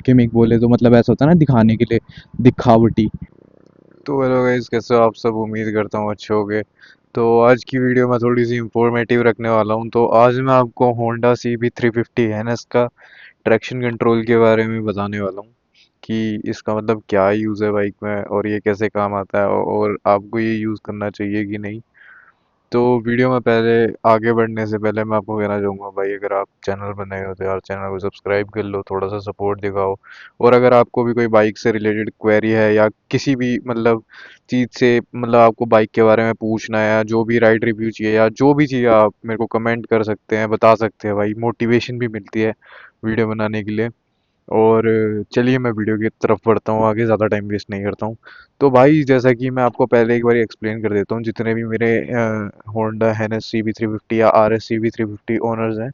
Gimmick बोले तो मतलब ऐसा होता है ना, दिखाने के लिए, दिखावटी। तो हेलो गाइस, कैसे हो आप सब? उम्मीद करता हूँ अच्छे होगे। तो आज की वीडियो में थोड़ी सी इंफॉर्मेटिव रखने वाला हूँ। तो आज मैं आपको होंडा CB 350 है ना, इसका ट्रैक्शन कंट्रोल के बारे में बताने वाला हूँ कि इसका मतलब क्या यूज़ है बाइक में और ये कैसे काम आता है और आपको ये यूज़ करना चाहिए कि नहीं। तो वीडियो में पहले आगे बढ़ने से पहले मैं आपको कहना चाहूँगा भाई, अगर आप चैनल पर नए हो तो यार चैनल को सब्सक्राइब कर लो, थोड़ा सा सपोर्ट दिखाओ। और अगर आपको भी कोई बाइक से रिलेटेड क्वेरी है या किसी भी मतलब चीज़ से मतलब आपको बाइक के बारे में पूछना है या जो भी राइड रिव्यू चाहिए या जो भी चाहिए, आप मेरे को कमेंट कर सकते हैं, बता सकते हैं भाई। मोटिवेशन भी मिलती है वीडियो बनाने के लिए। और चलिए मैं वीडियो की तरफ बढ़ता हूँ आगे, ज़्यादा टाइम वेस्ट नहीं करता हूँ। तो भाई जैसा कि मैं आपको पहले एक बार एक्सप्लेन कर देता हूँ, जितने भी मेरे होंडा NS CB 350 या RS CB 350 ओनर्स हैं।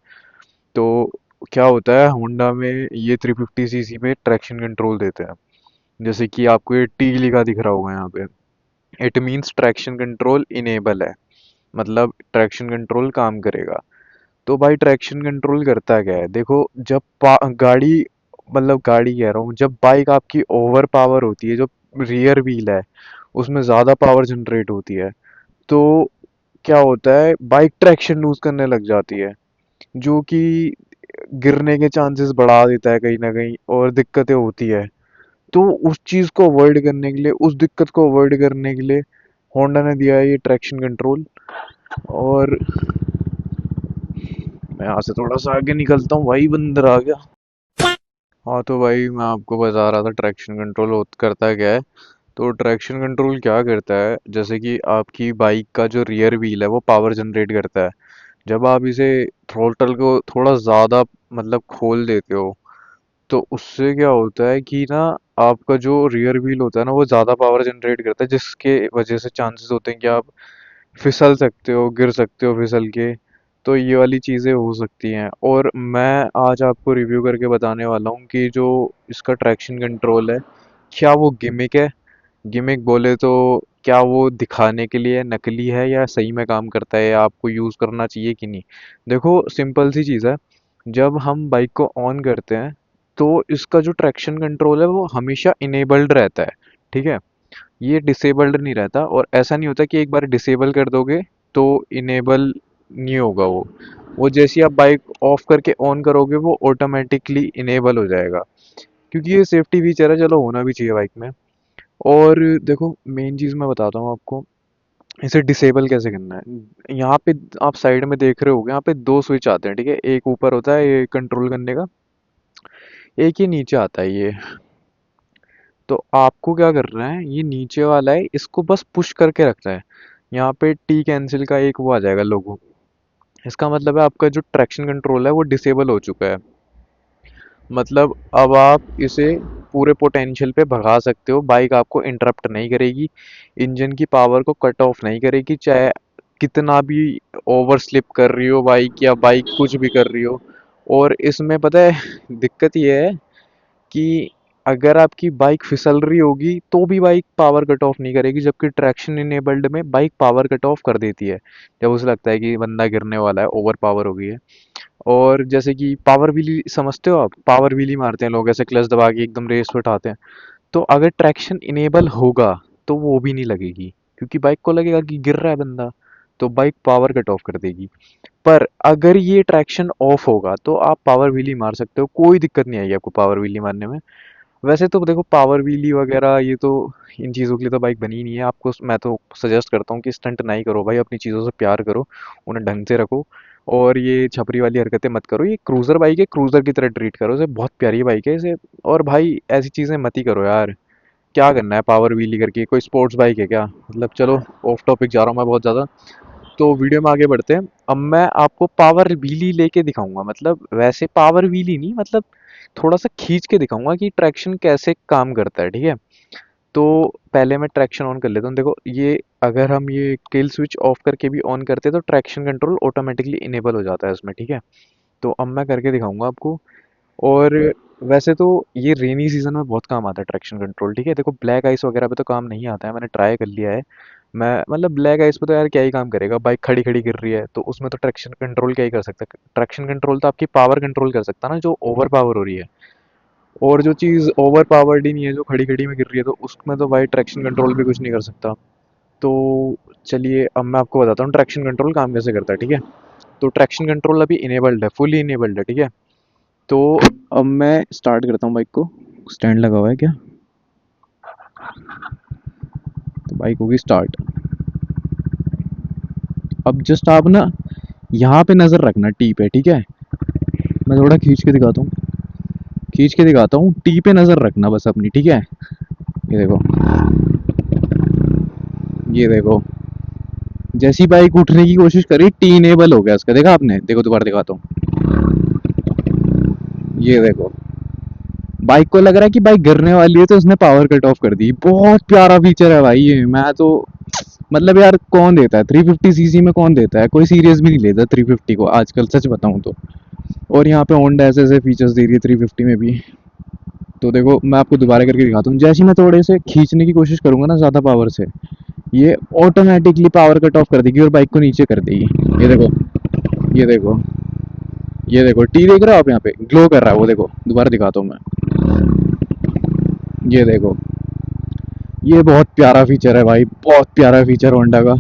तो क्या होता है होंडा में, ये 350cc पे ट्रैक्शन कंट्रोल देते हैं। जैसे कि आपको ये टी लिखा दिख रहा होगा यहाँ पे, it means traction control enable है, मतलब ट्रैक्शन कंट्रोल काम करेगा। तो भाई ट्रैक्शन कंट्रोल करता क्या है, देखो जब गाड़ी, मतलब गाड़ी कह रहा हूँ, जब बाइक आपकी ओवर पावर होती है, जो रियर व्हील है उसमें ज़्यादा पावर जनरेट होती है, तो क्या होता है बाइक ट्रैक्शन लूज करने लग जाती है, जो कि गिरने के चांसेस बढ़ा देता है कहीं ना कहीं, और दिक्कतें होती है। तो उस चीज़ को अवॉइड करने के लिए, उस दिक्कत को अवॉइड करने के लिए होंडा ने दिया है ये ट्रैक्शन कंट्रोल। और मैं यहाँ से थोड़ा सा आगे निकलता हूँ, भाई बंदर आ गया। हाँ तो भाई मैं आपको बता रहा था ट्रैक्शन कंट्रोल करता क्या है। तो ट्रैक्शन कंट्रोल क्या करता है, जैसे कि आपकी बाइक का जो रियर व्हील है वो पावर जनरेट करता है। जब आप इसे थ्रोटल को थोड़ा ज़्यादा मतलब खोल देते हो, तो उससे क्या होता है कि ना, आपका जो रियर व्हील होता है ना वो ज़्यादा पावर जनरेट करता है, जिसके वजह से चांसेस होते हैं कि आप फिसल सकते हो, गिर सकते हो फिसल के। तो ये वाली चीज़ें हो सकती हैं, और मैं आज आपको रिव्यू करके बताने वाला हूँ कि जो इसका ट्रैक्शन कंट्रोल है, क्या वो गिमिक है। गिमिक बोले तो क्या वो दिखाने के लिए नकली है या सही में काम करता है, या आपको यूज़ करना चाहिए कि नहीं। देखो सिंपल सी चीज़ है, जब हम बाइक को ऑन करते हैं तो इसका जो ट्रैक्शन कंट्रोल है वो हमेशा इनेबल्ड रहता है, ठीक है। ये डिसेबल्ड नहीं रहता, और ऐसा नहीं होता कि एक बार डिसेबल कर दोगे तो इनेबल नहीं होगा वो जैसे ही आप बाइक ऑफ करके ऑन करोगे वो ऑटोमेटिकली इनेबल हो जाएगा, क्योंकि ये सेफ्टी फीचर है, चलो होना भी चाहिए बाइक में। और देखो मेन चीज़ मैं बताता हूँ आपको, इसे डिसेबल कैसे करना है। यहाँ पे आप साइड में देख रहे होगे, यहाँ पे दो स्विच आते हैं, ठीक है। एक ऊपर होता है ये कंट्रोल करने का, एक ये नीचे आता है ये। तो आपको क्या करना है, ये नीचे वाला है इसको बस पुश करके रखना है। यहाँ पे टी कैंसिल का एक वो आ जाएगा लोगो, इसका मतलब है आपका जो ट्रैक्शन कंट्रोल है वो डिसेबल हो चुका है। मतलब अब आप इसे पूरे पोटेंशियल पे भगा सकते हो, बाइक आपको इंटरप्ट नहीं करेगी, इंजन की पावर को कट ऑफ नहीं करेगी, चाहे कितना भी ओवर स्लिप कर रही हो बाइक, या बाइक कुछ भी कर रही हो। और इसमें पता है दिक्कत ये है कि अगर आपकी बाइक फिसल रही होगी तो भी बाइक पावर कट ऑफ नहीं करेगी, जबकि ट्रैक्शन इनेबल्ड में बाइक पावर कट ऑफ कर देती है जब उसे लगता है कि बंदा गिरने वाला है, ओवर पावर हो गई है। और जैसे कि पावर व्हीली समझते हो आप, पावर व्हीली मारते हैं लोग ऐसे क्लच दबा के एकदम रेस पे उठाते हैं। तो अगर ट्रैक्शन इनेबल होगा तो वो भी नहीं लगेगी, क्योंकि बाइक को लगेगा कि गिर रहा है बंदा, तो बाइक पावर कट ऑफ कर देगी। पर अगर ये ट्रैक्शन ऑफ होगा तो आप पावर व्हीली मार सकते हो, कोई दिक्कत नहीं आएगी आपको पावर व्हीली मारने में। वैसे तो देखो पावर व्हीली वगैरह ये तो, इन चीज़ों के लिए तो बाइक बनी ही नहीं है। आपको मैं तो सजेस्ट करता हूँ कि स्टंट नहीं करो भाई, अपनी चीज़ों से प्यार करो, उन्हें ढंग से रखो, और ये छपरी वाली हरकतें मत करो। ये क्रूज़र बाइक है, क्रूज़र की तरह ट्रीट करो इसे, बहुत प्यारी बाइक है इसे। और भाई ऐसी चीज़ें मत ही करो यार, क्या करना है पावर व्हीली करके, कोई स्पोर्ट्स बाइक है क्या मतलब। चलो ऑफ टॉपिक जा रहा हूँ मैं बहुत ज़्यादा, तो वीडियो में आगे बढ़ते हैं। अब मैं आपको पावर व्हीली लेके दिखाऊंगा, मतलब वैसे पावर व्हीली नहीं, मतलब थोड़ा सा खींच के दिखाऊंगा कि ट्रैक्शन कैसे काम करता है, ठीक है। तो पहले मैं ट्रैक्शन ऑन कर लेता हूँ। देखो ये, अगर हम ये किल स्विच ऑफ करके भी ऑन करते हैं तो ट्रैक्शन कंट्रोल ऑटोमेटिकली इनेबल हो जाता है इसमें, ठीक है। तो अब मैं करके दिखाऊंगा आपको। और वैसे तो ये रेनी सीजन में बहुत काम आता है ट्रैक्शन कंट्रोल, ठीक है। देखो ब्लैक आइस वगैरह पे तो काम नहीं आता है, मैंने ट्राई कर लिया है। मैं मतलब ब्लैक आइस पे तो यार क्या ही काम करेगा, बाइक खड़ी खड़ी गिर रही है तो उसमें तो ट्रैक्शन कंट्रोल क्या ही कर सकता है। ट्रैक्शन कंट्रोल तो आपकी पावर कंट्रोल कर सकता है ना, जो ओवर पावर हो रही है। और जो चीज़ ओवर पावर्ड ही नहीं है, जो खड़ी खड़ी में गिर रही है, तो उसमें तो भाई ट्रैक्शन कंट्रोल भी कुछ नहीं कर सकता। तो चलिए अब मैं आपको बताता हूँ ट्रैक्शन कंट्रोल काम कैसे करता है, ठीक है। तो ट्रैक्शन कंट्रोल अभी इनेबल्ड है, फुली इनेबल्ड है, ठीक है। तो अब मैं स्टार्ट करता हूँ बाइक को। स्टैंड लगा हुआ है क्या? तो बाइक होगी स्टार्ट। अब जस्ट आप ना यहाँ पे नज़र रखना, टी पे, ठीक है। मैं थोड़ा खींच के दिखाता हूँ, खींच के दिखाता हूँ, टी पे नज़र रखना बस अपनी, ठीक है। ये देखो, ये देखो, जैसी बाइक उठने की कोशिश करी, टी इनेबल हो गया उसका, देखा आपने? देखो दोबारा दिखाता हूँ, ये देखो। बाइक को लग रहा है कि बाइक गिरने वाली है, तो उसने पावर कट ऑफ कर दी। बहुत प्यारा फीचर है भाई ये। मैं तो मतलब यार, कौन देता है 350 सीसी में? कौन देता है? कोई सीरियस भी नहीं लेता 350 को आजकल, सच बताऊं तो। और यहाँ पे होंडा ऐसे ऐसे फीचर्स दे रही है 350 में भी। तो देखो मैं आपको दोबारा करके दिखाता हूँ। जैसे ही मैं थोड़े से खींचने की कोशिश करूंगा ना ज़्यादा पावर से, ये ऑटोमेटिकली पावर कट ऑफ कर देगी और बाइक को नीचे कर देगी। ये देखो, ये देखो, ये देखो, टी देख रहे हो आप? यहाँ पे ग्लो कर रहा है वो, देखो दोबारा दिखाता हूँ मैं। ये देखो, ये बहुत प्यारा फीचर है भाई, बहुत प्यारा फीचर होंडा का।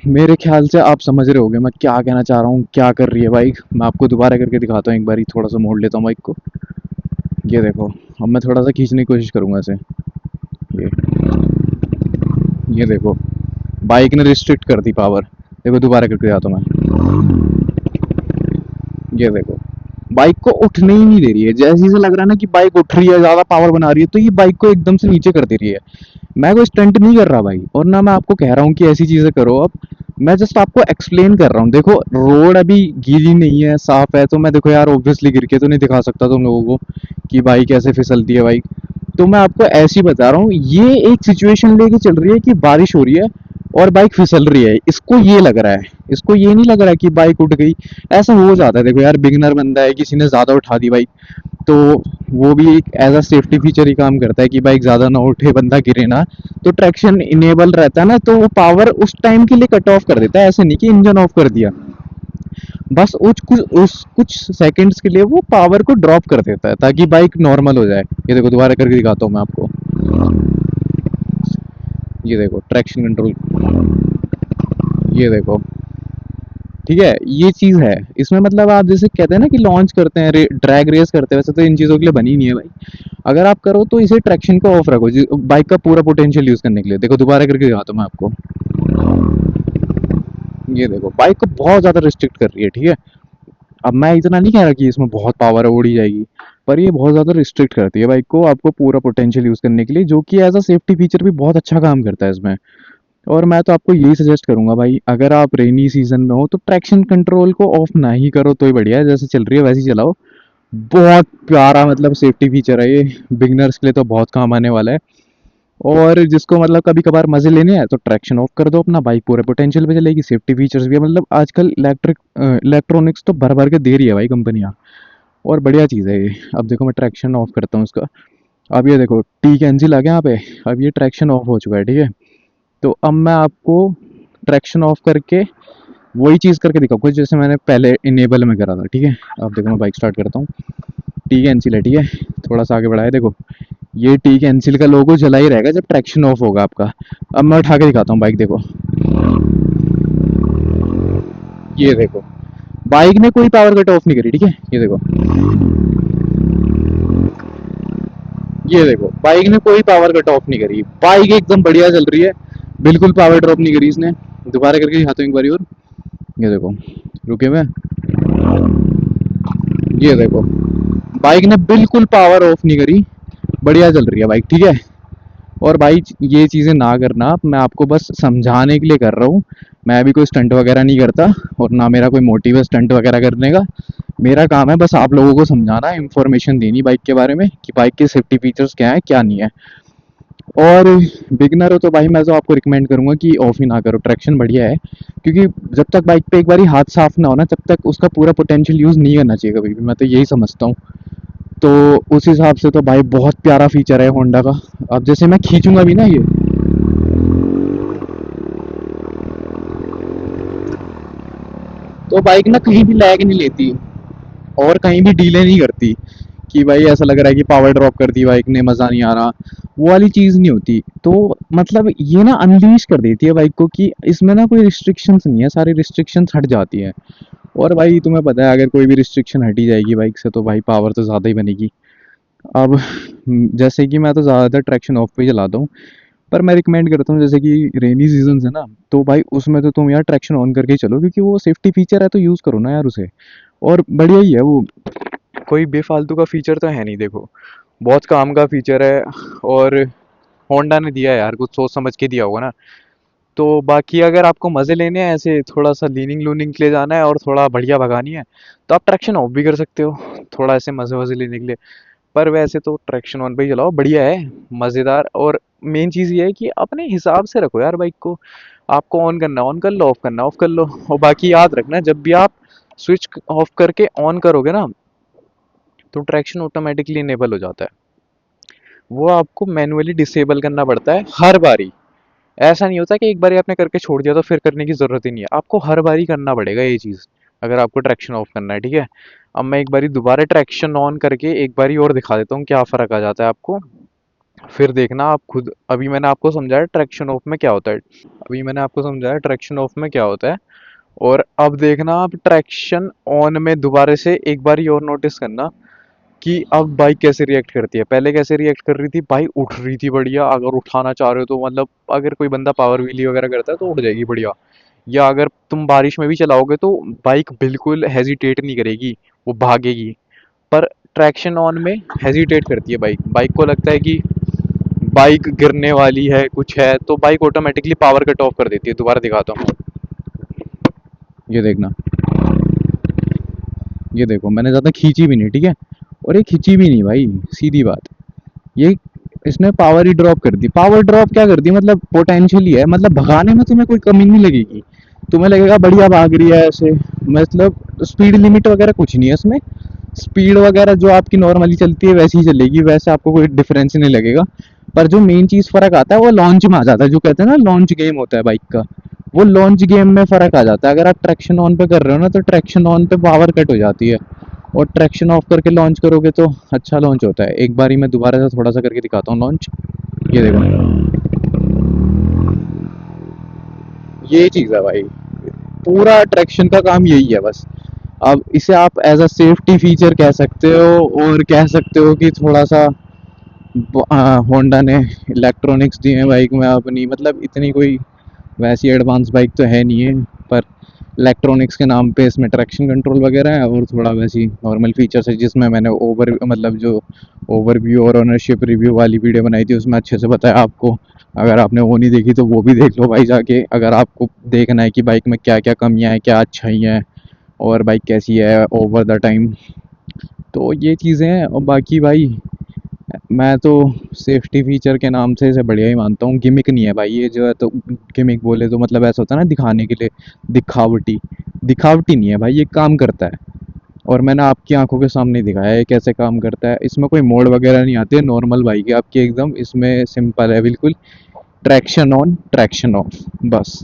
मेरे ख्याल से आप समझ रहे होगे मैं क्या कहना चाह रहा हूँ, क्या कर रही है बाइक। मैं आपको दोबारा करके दिखाता हूँ एक बार, थोड़ा सा मोड़ लेता हूँ बाइक को। ये देखो, अब मैं थोड़ा सा खींचने की कोशिश करूँगा इसे। ये ये देखो, बाइक ने रिस्ट्रिक्ट कर दी पावर। देखो दोबारा करके दिखाता हूँ मैं। ये देखो, बाइक को उठने ही नहीं दे रही है। जैसे से लग रहा है ना कि बाइक उठ रही है, ज़्यादा पावर बना रही है, तो ये बाइक को एकदम से नीचे कर दे रही है। मैं कोई स्टंट नहीं कर रहा भाई, और ना मैं आपको कह रहा हूँ कि ऐसी चीज़ें करो। अब मैं जस्ट आपको एक्सप्लेन कर रहा हूँ। देखो रोड अभी गीली नहीं है, साफ है, तो मैं देखो यार ऑब्वियसली गिर के तो नहीं दिखा सकता तुम लोगों को कि बाइक कैसे फिसलती है बाइक। तो मैं आपको ऐसे ही बता रहा हूँ। ये एक सिचुएशन लेके चल रही है कि बारिश हो रही है और बाइक फिसल रही है, इसको ये लग रहा है, इसको ये नहीं लग रहा कि बाइक उठ गई। ऐसा हो जाता है, देखो यार, बिगिनर बंदा है, किसी ने ज़्यादा उठा दी बाइक, तो वो भी एक एज अ सेफ्टी फीचर ही काम करता है कि बाइक ज़्यादा ना उठे, बंदा गिरे ना। तो ट्रैक्शन इनेबल रहता है ना, तो वो पावर उस टाइम के लिए कट ऑफ कर देता है। ऐसे नहीं कि इंजन ऑफ कर दिया, बस उस कुछ सेकंड्स के लिए वो पावर को ड्रॉप कर देता है ताकि बाइक नॉर्मल हो जाए। ये देखो दोबारा करके दिखाता हूँ मैं आपको। ये देखो ट्रैक्शन कंट्रोल, ये देखो, ठीक है। ये चीज़ है इसमें, मतलब आप जैसे कहते हैं ना कि लॉन्च करते हैं, ड्रैग रेस करते हैं, वैसे तो इन चीज़ों के लिए बनी नहीं है भाई। अगर आप करो तो इसे ट्रैक्शन को ऑफ रखो बाइक का पूरा पोटेंशियल यूज़ करने के लिए। देखो दोबारा करके दिखाता हूँ मैं आपको। ये देखो, बाइक को बहुत ज़्यादा रिस्ट्रिक्ट कर रही है, ठीक है। अब मैं इतना नहीं कह रहा कि इसमें बहुत पावर है, उड़ी जाएगी, पर ये बहुत ज़्यादा रिस्ट्रिक्ट करती है बाइक को आपको पूरा पोटेंशियल यूज़ करने के लिए, जो कि एज अ सेफ्टी फीचर भी बहुत अच्छा काम करता है इसमें। और मैं तो आपको यही सजेस्ट करूंगा भाई, अगर आप रेनी सीजन में हो तो ट्रैक्शन कंट्रोल को ऑफ ना ही करो तो ही बढ़िया है। जैसे चल रही है वैसे ही चलाओ। बहुत प्यारा मतलब सेफ्टी फीचर है ये, बिगनर्स के लिए तो बहुत काम आने वाला है। और जिसको मतलब कभी कभार मजे लेने हैं तो ट्रैक्शन ऑफ कर दो अपना, बाइक पूरे पोटेंशियल पे चलेगी। सेफ्टी फीचर्स भी है, मतलब आजकल इलेक्ट्रॉनिक्स तो भर भर के दे रही है भाई कंपनियाँ, और बढ़िया चीज़ है ये। अब देखो मैं ट्रैक्शन ऑफ करता हूँ उसका। अब ये देखो टी कैंसिल आ गया यहाँ पे। अब ये ट्रैक्शन ऑफ हो चुका है, ठीक है। तो अब मैं आपको ट्रैक्शन ऑफ करके वही चीज़ करके दिखाऊंगा जैसे मैंने पहले इनेबल में करा था, ठीक है। अब देखो मैं बाइक स्टार्ट करता हूँ। टी कैंसिल है, ठीक है। थोड़ा सा आगे बढ़ाया, देखो ये टी कैंसिल का लोगो जला ही रहेगा जब ट्रैक्शन ऑफ होगा आपका। अब मैं उठा के दिखाता हूँ बाइक, देखो, ये देखो, बाइक ने कोई पावर कट ऑफ नहीं करी, ठीक है। ये देखो, ये देखो, बाइक ने कोई पावर कट ऑफ नहीं करी, बाइक एकदम बढ़िया चल रही है, बिल्कुल पावर ड्रॉप नहीं करी इसने। दोबारा करके दिखाता हूँ एक बारी और। ये देखो, रुके हुए, ये देखो, बाइक ने बिल्कुल पावर ऑफ नहीं करी, बढ़िया चल रही है बाइक, ठीक है। और भाई ये चीज़ें ना करना, मैं आपको बस समझाने के लिए कर रहा हूँ। मैं भी कोई स्टंट वगैरह नहीं करता, और ना मेरा कोई मोटिव है स्टंट वगैरह करने का। मेरा काम है बस आप लोगों को समझाना, इन्फॉर्मेशन देनी बाइक के बारे में कि बाइक के सेफ्टी फीचर्स क्या है क्या नहीं है। और बिगनर हो तो भाई मैं तो आपको रिकमेंड करूंगा कि ऑफ ही ना करो, ट्रैक्शन बढ़िया है। क्योंकि जब तक बाइक पे एक बार हाथ साफ ना हो ना, तब तक उसका पूरा पोटेंशियल यूज़ नहीं करना चाहिए कभी भी, मैं तो यही समझता हूँ। तो उस हिसाब से तो भाई बहुत प्यारा फीचर है होंडा का। अब जैसे मैं खींचूंगा भी ना ये, तो बाइक ना कहीं भी लैग नहीं लेती और कहीं भी डीले नहीं करती। कि भाई ऐसा लग रहा है कि पावर ड्रॉप कर दी बाइक ने, मज़ा नहीं आ रहा, वो वाली चीज़ नहीं होती। तो मतलब ये ना अनलीश कर देती है बाइक को कि इसमें ना कोई रिस्ट्रिक्शंस नहीं है, सारी रिस्ट्रिक्शंस हट जाती हैं। और भाई तुम्हें पता है अगर कोई भी रिस्ट्रिक्शन हटी जाएगी बाइक से तो भाई पावर तो ज़्यादा ही बनेगी। अब जैसे कि मैं तो ज़्यादातर ट्रैक्शन ऑफ पे ही चलाता हूँ, पर मैं रिकमेंड करता हूँ जैसे कि रेनी सीजन है ना, तो भाई उसमें तो तुम यार ट्रैक्शन ऑन करके ही चलो, क्योंकि वो सेफ्टी फीचर है तो यूज़ करो ना यार उसे। और बढ़िया ही है वो। कोई बेफालतू का फीचर तो है नहीं, देखो बहुत काम का फीचर है। और होंडा ने दिया है यार, कुछ सोच समझ के दिया होगा ना। तो बाकी अगर आपको मज़े लेने हैं, ऐसे थोड़ा सा लीनिंग लूनिंग के लिए जाना है और थोड़ा बढ़िया भगानी है, तो आप ट्रैक्शन ऑफ भी कर सकते हो, थोड़ा ऐसे मज़े वज़े लेने के लिए। पर वैसे तो ट्रैक्शन ऑन पे ही चलाओ, बढ़िया है, मज़ेदार। और मेन चीज़ ये है कि अपने हिसाब से रखो यार बाइक को। आपको ऑन करना ऑन कर लो, ऑफ करना ऑफ कर लो। और बाकी याद रखना, जब भी आप स्विच ऑफ करके ऑन करोगे ना, तो ट्रैक्शन ऑटोमेटिकली इनेबल हो जाता है। वो आपको मैनुअली डिसेबल करना पड़ता है हर बारी। ऐसा नहीं होता कि एक बारी आपने करके छोड़ दिया तो फिर करने की ज़रूरत ही नहीं है, आपको हर बारी करना पड़ेगा ये चीज़, अगर आपको ट्रैक्शन ऑफ करना है, ठीक है। अब मैं एक बारी दोबारा ट्रैक्शन ऑन करके एक बारी और दिखा देता हूँ क्या फ़र्क आ जाता है आपको। फिर देखना आप खुद। अभी मैंने आपको समझाया ट्रैक्शन ऑफ में क्या होता है, अभी मैंने आपको समझाया ट्रैक्शन ऑफ में क्या होता है। और अब देखना आप ट्रैक्शन ऑन में दोबारा से एक बारी और नोटिस करना कि अब बाइक कैसे रिएक्ट करती है। पहले कैसे रिएक्ट कर रही थी, बाइक उठ रही थी बढ़िया, अगर उठाना चाह रहे हो तो मतलब अगर कोई बंदा पावर व्हीली वगैरह करता है तो उठ जाएगी बढ़िया। या अगर तुम बारिश में भी चलाओगे तो बाइक बिल्कुल हेजिटेट नहीं करेगी, वो भागेगी। पर ट्रैक्शन ऑन में हेजिटेट करती है बाइक, बाइक को लगता है कि बाइक गिरने वाली है, कुछ है, तो bike automatically power cut off कर देती है। दोबारा दिखाता हूँ। ये देखना, ये देखो मैंने ज़्यादा खींची भी नहीं, ठीक है। और ये खींची भी नहीं भाई, सीधी बात। ये इसने पावर ही ड्रॉप कर दी। पावर ड्रॉप क्या कर दी, मतलब पोटेंशियली है, मतलब भगाने में तुम्हें कोई कमी नहीं लगेगी। तुम्हें लगेगा बढ़िया भाग रही है ऐसे, मतलब स्पीड लिमिट वगैरह कुछ नहीं है इसमें। स्पीड वगैरह जो आपकी नॉर्मली चलती है वैसी ही चलेगी, वैसे आपको कोई डिफरेंस नहीं लगेगा। पर जो मेन चीज़ फ़र्क आता है वो लॉन्च में आ जाता है, जो कहते हैं ना लॉन्च गेम होता है बाइक का, वो लॉन्च गेम में फ़र्क आ जाता है। अगर आप ट्रैक्शन ऑन पे कर रहे हो ना, तो ट्रैक्शन ऑन पे पावर कट हो जाती है, और ट्रैक्शन ऑफ करके लॉन्च करोगे तो अच्छा लॉन्च होता है। एक बारी मैं दोबारा से थोड़ा सा करके दिखाता हूँ लॉन्च। ये देखो, ये चीज़ है भाई, पूरा ट्रैक्शन का काम यही है बस। अब इसे आप एज अ सेफ्टी फीचर कह सकते हो, और कह सकते हो कि थोड़ा सा होंडा ने इलेक्ट्रॉनिक्स दिए हैं बाइक में अपनी, मतलब इतनी कोई वैसी एडवांस बाइक तो है नहीं है, पर इलेक्ट्रॉनिक्स के नाम पे इसमें ट्रैक्शन कंट्रोल वगैरह है, और थोड़ा वैसी नॉर्मल फीचर्स है, जिसमें मैंने ओवर मतलब जो ओवरव्यू और ओनरशिप रिव्यू वाली वीडियो बनाई थी उसमें अच्छे से बताया आपको। अगर आपने वो नहीं देखी तो वो भी देख लो भाई जाके, अगर आपको देखना है कि बाइक में क्या क्या कमियां हैं, क्या अच्छाई हैं, और बाइक कैसी है ओवर द टाइम। तो ये चीज़ें हैं। और बाकी भाई मैं तो सेफ्टी फीचर के नाम से इसे बढ़िया ही मानता हूँ। गिमिक नहीं है भाई ये जो है, तो गिमिक बोले तो मतलब ऐसा होता है ना दिखाने के लिए, दिखावटी। दिखावटी नहीं है भाई, ये काम करता है। और मैंने आपकी आंखों के सामने दिखाया है कैसे काम करता है। इसमें कोई मोड वगैरह नहीं आती है, नॉर्मल बाइक है आपकी एकदम, इसमें सिंपल है बिल्कुल, ट्रैक्शन ऑन ट्रैक्शन ऑफ बस।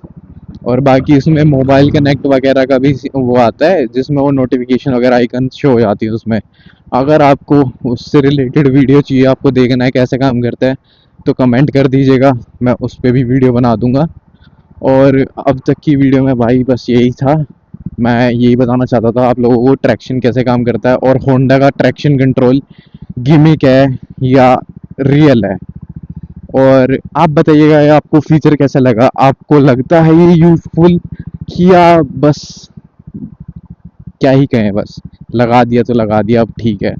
और बाकी इसमें मोबाइल कनेक्ट वगैरह का भी वो आता है, जिसमें वो नोटिफिकेशन वगैरह आइकन शो हो जाती है उसमें। अगर आपको उससे रिलेटेड वीडियो चाहिए, आपको देखना है कैसे काम करता है, तो कमेंट कर दीजिएगा, मैं उस पर भी वीडियो बना दूंगा। और अब तक की वीडियो में भाई बस यही था, मैं यही बताना चाहता था आप लोगों को ट्रैक्शन कैसे काम करता है, और होंडा का ट्रैक्शन कंट्रोल गिमिक है या रियल है। और आप बताइएगा ये आपको फीचर कैसा लगा, आपको लगता है ये यूज़फुल, या बस क्या ही कहें, बस लगा दिया तो लगा दिया, अब ठीक है।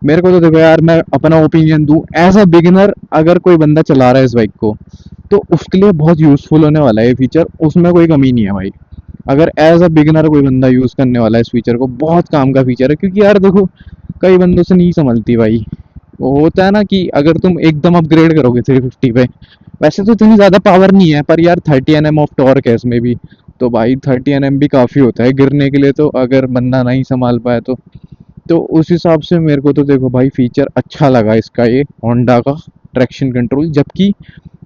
मेरे को तो देखो यार, मैं अपना ओपिनियन दूं एज अ बिगिनर, अगर कोई बंदा चला रहा है इस बाइक को, तो उसके लिए बहुत यूज़फुल होने वाला है ये फीचर, उसमें कोई कमी नहीं है भाई। अगर एज अ बिगिनर कोई बंदा यूज़ करने वाला है इस फीचर को, बहुत काम का फीचर है। क्योंकि यार देखो, कई बंदों से नहीं संभलती भाई। वो होता है ना कि अगर तुम एकदम अपग्रेड करोगे 350 पे, वैसे तो इतनी ज़्यादा पावर नहीं है, पर यार 30 Nm ऑफ टॉर्क है इसमें भी। तो भाई 30 Nm भी काफ़ी होता है गिरने के लिए, तो अगर बंदा नहीं संभाल पाए तो उस हिसाब से मेरे को तो देखो भाई फीचर अच्छा लगा इसका, ये होंडा का ट्रैक्शन कंट्रोल। जबकि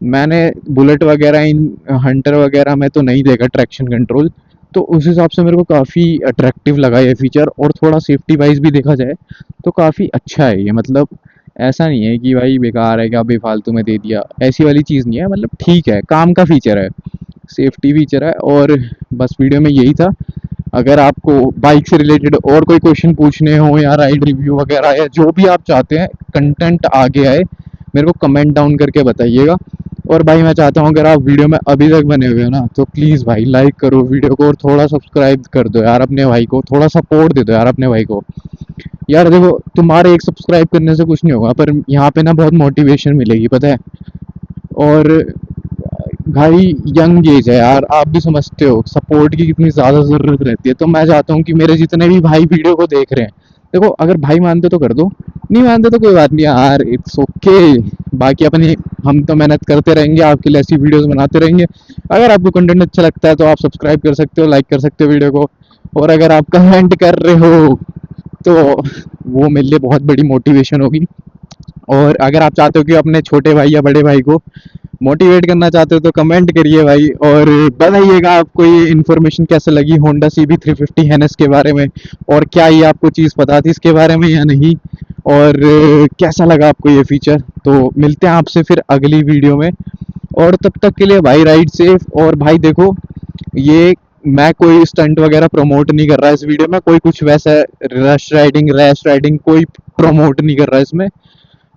मैंने बुलेट वगैरह इन हंटर वगैरह में तो नहीं देखा ट्रैक्शन कंट्रोल, तो उस हिसाब से मेरे को काफ़ी अट्रैक्टिव लगा ये फीचर, और थोड़ा सेफ्टी वाइज भी देखा जाए तो काफ़ी अच्छा है ये। मतलब ऐसा नहीं है कि भाई बेकार है, क्या बेफालतू में दे दिया, ऐसी वाली चीज़ नहीं है। मतलब ठीक है, काम का फीचर है, सेफ्टी फीचर है। और बस वीडियो में यही था। अगर आपको बाइक से रिलेटेड और कोई क्वेश्चन पूछने हो, या राइड रिव्यू वगैरह, या जो भी आप चाहते हैं कंटेंट आगे आए, मेरे को कमेंट डाउन करके बताइएगा। और भाई मैं चाहता हूँ, अगर आप वीडियो में अभी तक बने हुए हो ना, तो प्लीज़ भाई लाइक करो वीडियो को, और थोड़ा सब्सक्राइब कर दो यार अपने भाई को, थोड़ा सपोर्ट दे दो यार अपने भाई को। यार देखो, तुम्हारे एक सब्सक्राइब करने से कुछ नहीं होगा, पर यहाँ पे ना बहुत मोटिवेशन मिलेगी, पता है। और भाई यंग एज है यार, आप भी समझते हो सपोर्ट की कितनी ज़्यादा ज़रूरत रहती है। तो मैं चाहता हूँ कि मेरे जितने भी भाई वीडियो को देख रहे हैं, देखो अगर भाई मानते तो कर दो, नहीं मानते तो कोई बात नहीं यार, इट्स ओके। बाकी अपनी, हम तो मेहनत करते रहेंगे, आपके लिए ऐसी वीडियोस बनाते रहेंगे। अगर आपको कंटेंट अच्छा लगता है तो आप सब्सक्राइब कर सकते हो, लाइक कर सकते हो वीडियो को। और अगर आप कमेंट कर रहे हो तो वो मेरे लिए बहुत बड़ी मोटिवेशन होगी। और अगर आप चाहते हो कि अपने छोटे भाई या बड़े भाई को मोटिवेट करना चाहते हो तो कमेंट करिए भाई, और बताइएगा आपको ये इन्फॉर्मेशन कैसे लगी होंडा CB 350 एनएस के बारे में, और क्या ये आपको चीज़ पता थी इसके बारे में या नहीं, और कैसा लगा आपको ये फीचर। तो मिलते हैं आपसे फिर अगली वीडियो में, और तब तक के लिए भाई राइड सेफ। और भाई देखो, ये मैं कोई स्टंट वगैरह प्रमोट नहीं कर रहा इस वीडियो में, कोई कुछ वैसा रश राइडिंग रैश राइडिंग कोई प्रमोट नहीं कर रहा इसमें।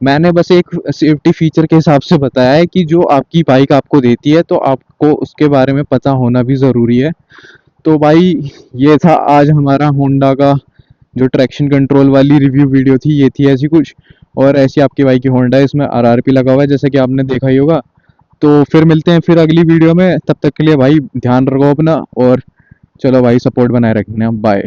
मैंने बस एक सेफ्टी फीचर के हिसाब से बताया है कि जो आपकी बाइक आपको देती है, तो आपको उसके बारे में पता होना भी ज़रूरी है। तो भाई ये था आज हमारा होंडा का जो ट्रैक्शन कंट्रोल वाली रिव्यू वीडियो थी, ये थी ऐसी कुछ। और ऐसी आपकी बाइक की होंडा है, इसमें RRP लगा हुआ है जैसे कि आपने देखा ही होगा। तो फिर मिलते हैं फिर अगली वीडियो में, तब तक के लिए भाई ध्यान रखो अपना, और चलो भाई सपोर्ट बनाए रखना, बाय।